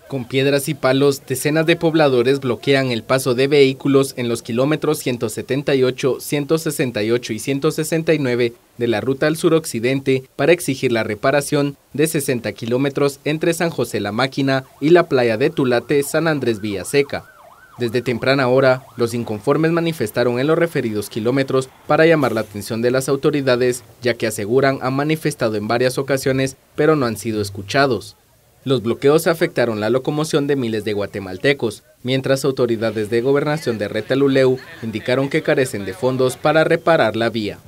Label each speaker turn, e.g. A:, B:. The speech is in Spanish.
A: Con piedras y palos, decenas de pobladores bloquean el paso de vehículos en los kilómetros 178, 168 y 169 de la ruta al suroccidente para exigir la reparación de 60 kilómetros entre San José La Máquina y la playa de Tulate, San Andrés Villaseca. Desde temprana hora, los inconformes manifestaron en los referidos kilómetros para llamar la atención de las autoridades, ya que aseguran han manifestado en varias ocasiones, pero no han sido escuchados. Los bloqueos afectaron la locomoción de miles de guatemaltecos, mientras autoridades de gobernación de Retalhuleu indicaron que carecen de fondos para reparar la vía.